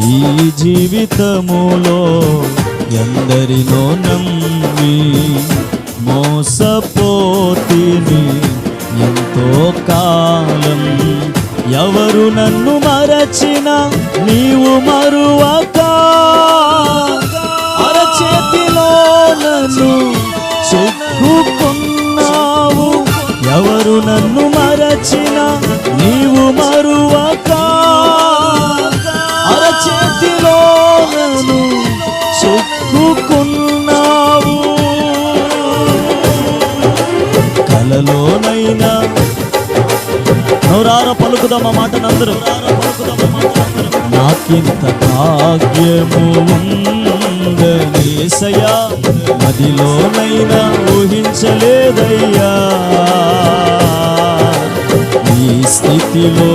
ఈ జీవితములో ఎందరినో నమ్మి మోసపోతిని ఎంతో కాలం. ఎవరు నన్ను మరచిన నీవు మరువక అరచేతిలో నన్ను చెక్కుకున్నావు. ఎవరు నన్ను మరచిన నీవు మరువక అరచేతిలో నన్ను చెక్కుకున్నావు. కలలోనైనా నోరార పలుకుదామా మాటనందరూ, నాకింత భాగ్యము ఉందనేసయ్యా మదిలోనైనా ఊహించలేదయ్యా. ఈ స్థితిలో